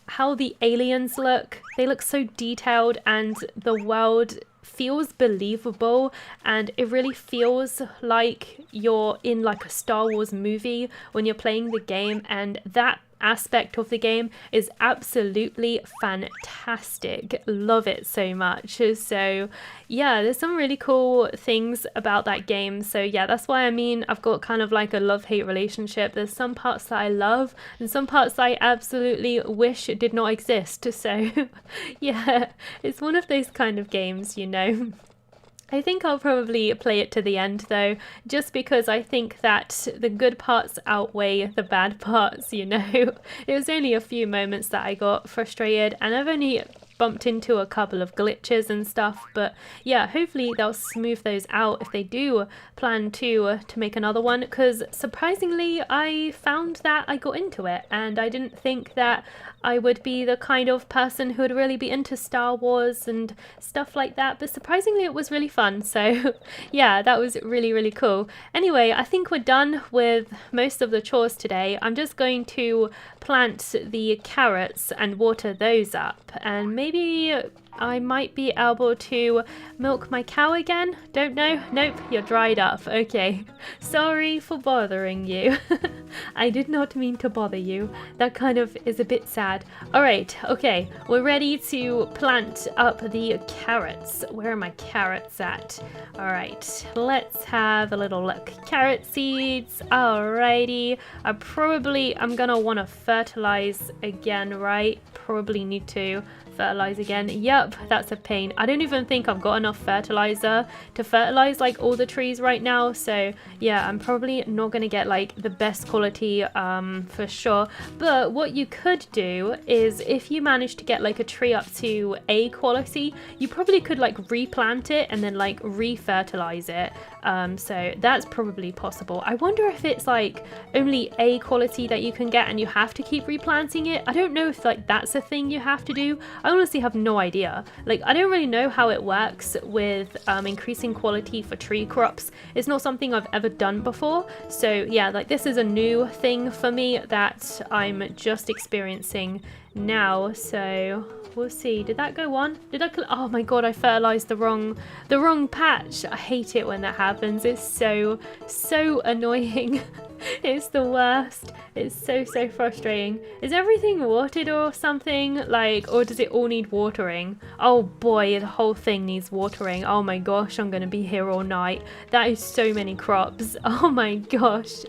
how the aliens look. They look so detailed, and the world feels believable, and it really feels like you're in like a Star Wars movie when you're playing the game, and that aspect of the game is absolutely fantastic. Love it so much. So yeah, there's some really cool things about that game. So yeah, that's why I mean I've got kind of like a love-hate relationship. There's some parts that I love and some parts that I absolutely wish did not exist. So yeah, it's one of those kind of games, you know. I think I'll probably play it to the end though, just because I think that the good parts outweigh the bad parts, you know. It was only a few moments that I got frustrated, and I've only bumped into a couple of glitches and stuff, but yeah, hopefully they'll smooth those out if they do plan to make another one, because surprisingly I found that I got into it, and I didn't think that I would be the kind of person who would really be into Star Wars and stuff like that, but surprisingly it was really fun. So yeah, that was really, really cool. Anyway, I think we're done with most of the chores today. I'm just going to plant the carrots and water those up, and maybe I might be able to milk my cow again. Don't know. Nope, you're dried up. Okay. Sorry for bothering you. I did not mean to bother you. That kind of is a bit sad. All right. Okay. We're ready to plant up the carrots. Where are my carrots at? All right. Let's have a little look. Carrot seeds. Alrighty. I'm gonna want to fertilize again, right? Probably need to fertilize again. Yep, that's a pain. I don't even think I've got enough fertilizer to fertilize like all the trees right now, so yeah, I'm probably not gonna get like the best quality for sure. But what you could do is, if you manage to get like a tree up to A quality, you probably could like replant it and then like re-fertilize it. So that's probably possible. I wonder if it's like only A quality that you can get and you have to keep replanting it. I don't know if like that's a thing you have to do. I honestly have no idea. Like, I don't really know how it works with increasing quality for tree crops. It's not something I've ever done before. So yeah, like this is a new thing for me that I'm just experiencing now. So we'll see. Did that go on? Oh my god, I fertilized the wrong patch. I hate it when that happens. It's so annoying. It's the worst. It's so frustrating. Is everything watered or something? Like, or does it all need watering? Oh boy, the whole thing needs watering. Oh my gosh, I'm gonna be here all night. That is so many crops. Oh my gosh.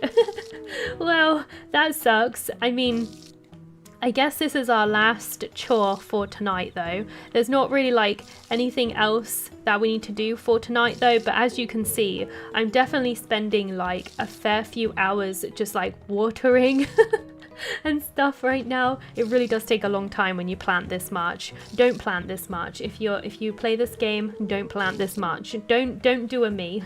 Well, that sucks. I mean, I guess this is our last chore for tonight though. There's not really like anything else that we need to do for tonight though, but as you can see, I'm definitely spending like a fair few hours just like watering and stuff right now. It really does take a long time when you plant this much. Don't plant this much. If you play this game, don't plant this much. Don't do a me.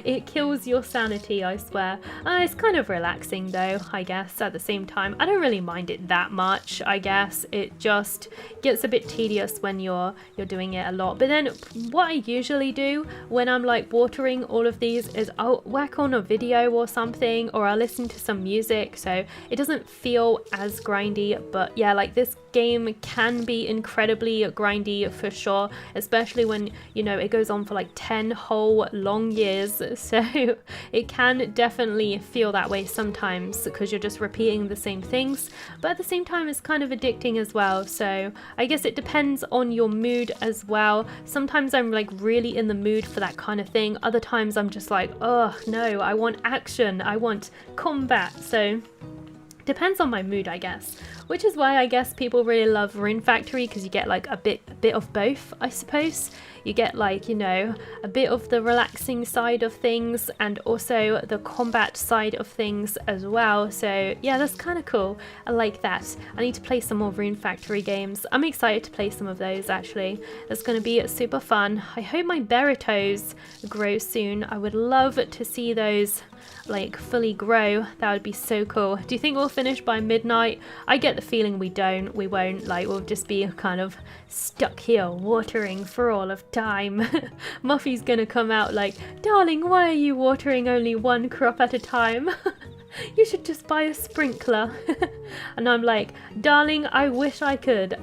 It kills your sanity, I swear. It's kind of relaxing though, I guess, at the same time. I don't really mind it that much, I guess. It just gets a bit tedious when you're doing it a lot. But then what I usually do when I'm like watering all of these is I'll whack on a video or something, or I'll listen to some music so it doesn't feel as grindy. But yeah, like this game can be incredibly grindy for sure, especially when, you know, it goes on for like 10 whole long years. So it can definitely feel that way sometimes because you're just repeating the same things, but at the same time it's kind of addicting as well. So I guess it depends on your mood as well. Sometimes I'm like really in the mood for that kind of thing. Other times I'm just like, oh no, I want action, I want combat. So depends on my mood, I guess, which is why I guess people really love Rune Factory, because you get like a bit of both, I suppose. You get like, you know, a bit of the relaxing side of things and also the combat side of things as well. So yeah, that's kind of cool. I like that. I need to play some more Rune Factory games. I'm excited to play some of those actually. That's going to be super fun. I hope my berries grow soon. I would love to see those like fully grow. That would be so cool. Do you think we'll finish by midnight? I get the feeling we won't. Like, we'll just be kind of stuck here watering for all of time. Muffy's gonna come out like, darling, why are you watering only one crop at a time? You should just buy a sprinkler. And I'm like, darling, I wish I could.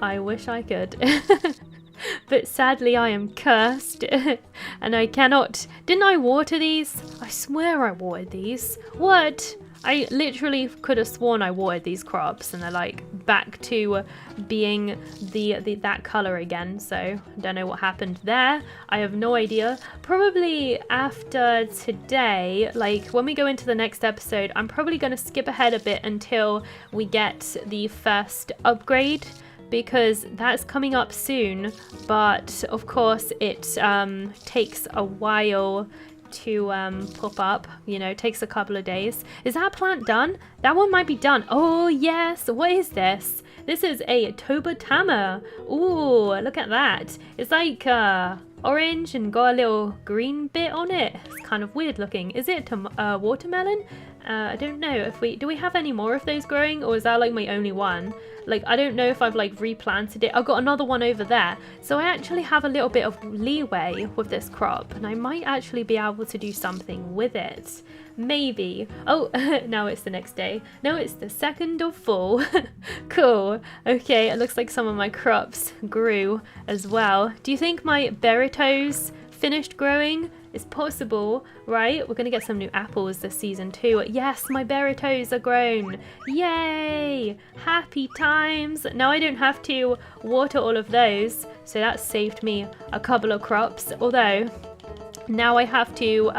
But sadly I am cursed and I cannot. Didn't I water these? I swear I watered these. What? I literally could have sworn I watered these crops and they're like back to being that color again. So I don't know what happened there. I have no idea. Probably after today, like when we go into the next episode, I'm probably going to skip ahead a bit until we get the first upgrade, because that's coming up soon. But of course it takes a while to pop up, you know, takes a couple of days. Is that plant done? That one might be done. Oh yes, what is this? This is a Tobatama. Ooh, look at that. It's like orange and got a little green bit on it. It's kind of weird looking. Is it watermelon? I don't know if do we have any more of those growing, or is that like my only one? Like, I don't know if I've like replanted it. I've got another one over there. So I actually have a little bit of leeway with this crop, and I might actually be able to do something with it. Maybe. Oh, now it's the next day. No, it's the 2nd of fall. Cool. Okay, it looks like some of my crops grew as well. Do you think my berries finished growing? It's possible, right? We're gonna get some new apples this season too. Yes, my berries are grown. Yay! Happy times. Now I don't have to water all of those, so that saved me a couple of crops. Although now I have to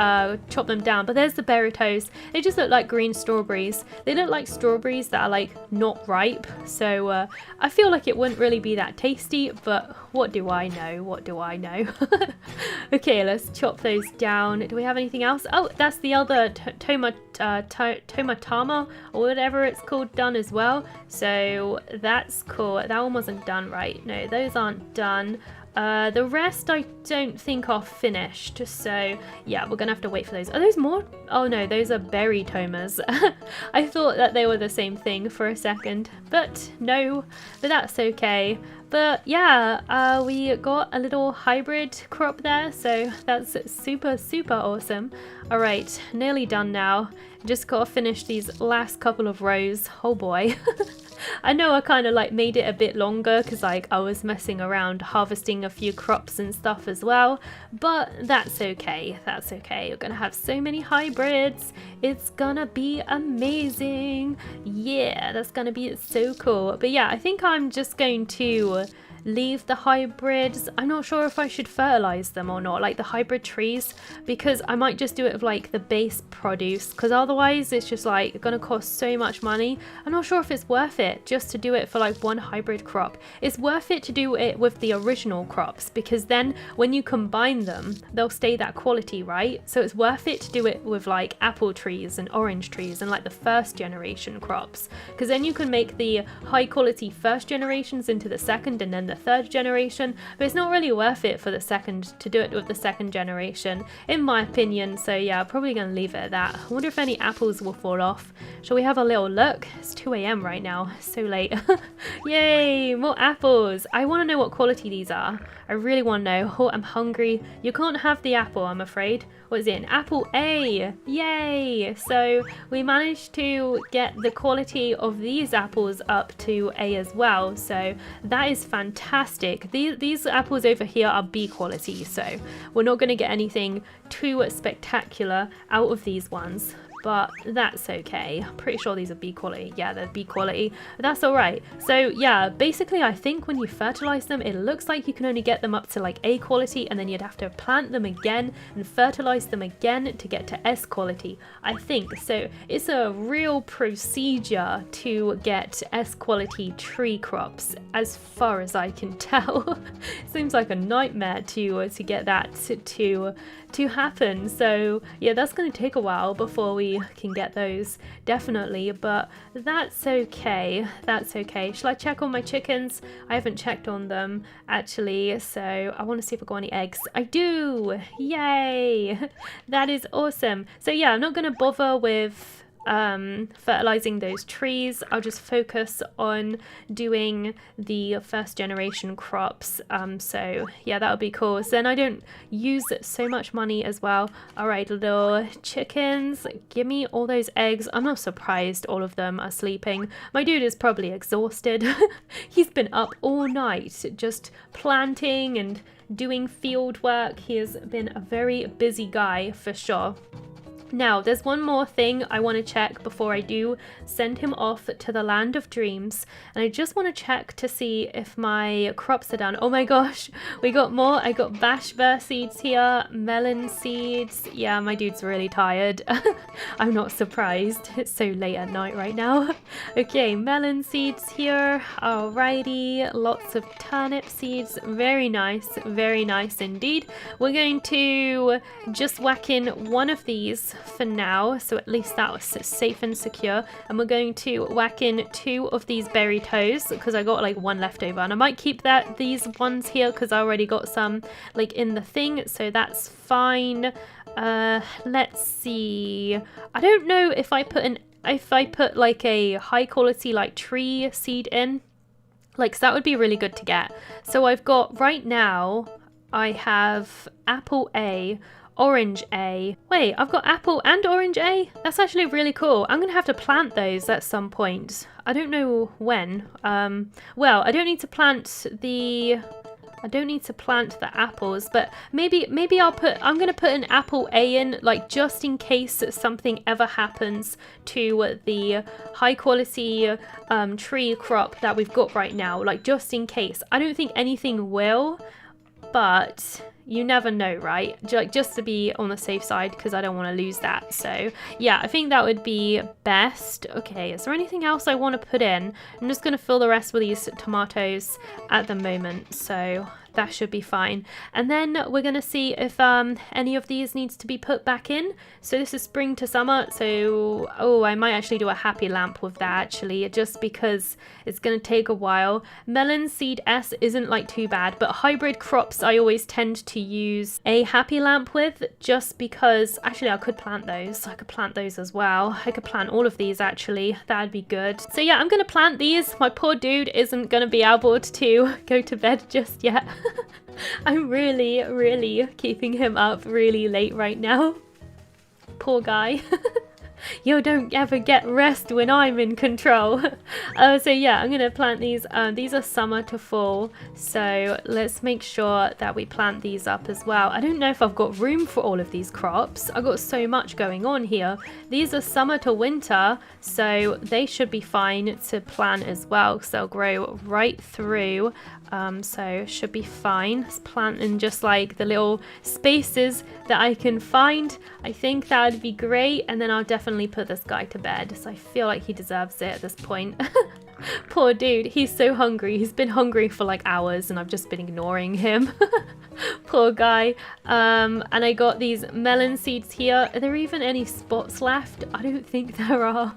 chop them down. But there's the berries. They just look like green strawberries. They look like strawberries that are like not ripe. So I feel like it wouldn't really be that tasty, but what do I know? What do I know? Okay, let's chop those down. Do we have anything else? Oh, that's the other tomatama or whatever it's called done as well. So that's cool. That one wasn't done right. No, those aren't done. The rest I don't think are finished, so yeah, we're gonna have to wait for those. Are those more? Oh no, those are berry tomas. I thought that they were the same thing for a second, but no, but that's okay. But yeah, we got a little hybrid crop there, so that's super awesome. All right, nearly done now. Just gotta finish these last couple of rows. Oh boy. I know I kind of like made it a bit longer because like I was messing around harvesting a few crops and stuff as well, but that's okay. That's okay. You're gonna have so many hybrids. It's gonna be amazing. Yeah, that's gonna be so cool. But yeah, I think I'm just going to leave the hybrids. I'm not sure if I should fertilize them or not, like the hybrid trees, because I might just do it with like the base produce, because otherwise it's just like gonna cost so much money. I'm not sure if it's worth it just to do it for like one hybrid crop. It's worth it to do it with the original crops, because then when you combine them they'll stay that quality, right? So it's worth it to do it with like apple trees and orange trees and like the first generation crops, because then you can make the high quality first generations into the second and then the third generation. But it's not really worth it for the second to do it with the second generation, in my opinion. So yeah, probably gonna leave it at that. I wonder if any apples will fall off. Shall we have a little look? It's 2 a.m. right now, so late. Yay, more apples. I want to know what quality these are. I really want to know. Oh, I'm hungry. You can't have the apple, I'm afraid. What is it? An apple A. Yay! So we managed to get the quality of these apples up to A as well. So that is fantastic. These apples over here are B quality. So we're not going to get anything too spectacular out of these ones, but that's okay. I'm pretty sure these are B quality. Yeah, they're B quality. That's all right. So yeah, basically I think when you fertilize them, it looks like you can only get them up to like A quality, and then you'd have to plant them again and fertilize them again to get to S quality, I think. So it's a real procedure to get S quality tree crops, as far as I can tell. Seems like a nightmare to get that to happen. So yeah, that's going to take a while before we can get those, definitely, but that's okay. That's okay. Shall I check on my chickens? I haven't checked on them actually, so I want to see if I've got any eggs. I do. Yay. That is awesome. So yeah, I'm not going to bother with fertilizing those trees. I'll just focus on doing the first generation crops. So yeah, that would be cool. So then I don't use so much money as well. All right, little chickens, give me all those eggs. I'm not surprised all of them are sleeping. My dude is probably exhausted. He's been up all night just planting and doing field work. He has been a very busy guy for sure. Now, there's one more thing I want to check before I do send him off to the land of dreams. And I just want to check to see if my crops are done. Oh my gosh, we got more. I got bashbur seeds here, melon seeds. Yeah, my dude's really tired. I'm not surprised. It's so late at night right now. Okay, melon seeds here. Alrighty, lots of turnip seeds. Very nice indeed. We're going to just whack in one of these for now, so at least that was safe and secure, and we're going to whack in 2 of these berry toes because I got like 1 left over, and I might keep these ones here because I already got some like in the thing, so that's fine. Let's see. I don't know if I put like a high quality like tree seed in. Like, so that would be really good to get. So I've got right now, I have apple A, orange A. Wait, I've got apple and orange A? That's actually really cool. I'm gonna have to plant those at some point. I don't know when. Well, I don't need to plant the apples, but maybe I'm gonna put an apple A in, like, just in case something ever happens to the high quality tree crop that we've got right now, like, just in case. I don't think anything will, but you never know, right? Just to be on the safe side, because I don't want to lose that. So yeah, I think that would be best. Okay, is there anything else I want to put in? I'm just going to fill the rest with these tomatoes at the moment, so that should be fine. And then we're going to see if any of these needs to be put back in. So this is spring to summer, so oh, I might actually do a happy lamp with that actually, just because it's going to take a while. Melon seed S isn't like too bad, but hybrid crops I always tend to use a happy lamp with, just because actually I could plant those. I could plant those as well. I could plant all of these actually. That'd be good. So yeah, I'm going to plant these. My poor dude isn't going to be able to go to bed just yet. I'm really keeping him up really late right now. Poor guy. You don't ever get rest when I'm in control. So yeah, I'm gonna plant these. These are summer to fall, so let's make sure that we plant these up as well. I don't know if I've got room for all of these crops. I've got so much going on here. These are summer to winter, so they should be fine to plant as well, because they'll grow right through. So should be fine. Let's plant in just like the little spaces that I can find. I think that would be great, and then I'll definitely put this guy to bed, so I feel like he deserves it at this point. Poor dude, he's so hungry. He's been hungry for like hours and I've just been ignoring him. Poor guy. And I got these melon seeds here. Are there even any spots left? I don't think there are.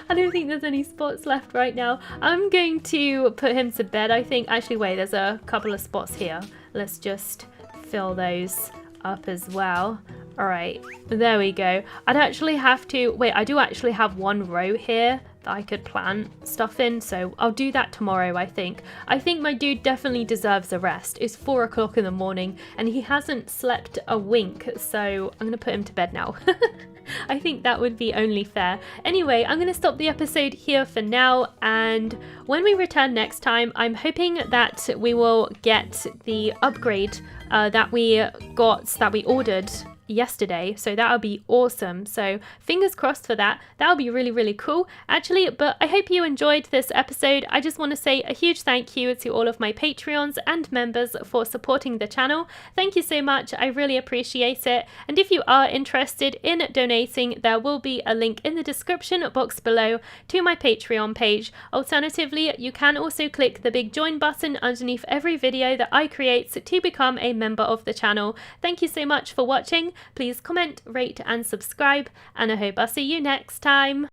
I don't think there's any spots left right now. I'm going to put him to bed, I think. Actually, wait, there's a couple of spots here. Let's just fill those up as well. All right, there we go. I'd actually have to, wait, I do actually have one row here that I could plant stuff in, so I'll do that tomorrow, I think. I think my dude definitely deserves a rest. It's 4 o'clock in the morning and he hasn't slept a wink, so I'm gonna put him to bed now. I think that would be only fair. Anyway, I'm going to stop the episode here for now, and when we return next time, I'm hoping that we will get the upgrade that we ordered yesterday, so that would be awesome. So fingers crossed for that. That would be really cool actually. But I hope you enjoyed this episode. I just want to say a huge thank you to all of my Patreons and members for supporting the channel. Thank you so much, I really appreciate it. And if you are interested in donating, there will be a link in the description box below to my Patreon page. Alternatively, you can also click the big join button underneath every video that I create to become a member of the channel. Thank you so much for watching. Please comment, rate and subscribe, and I hope I'll see you next time.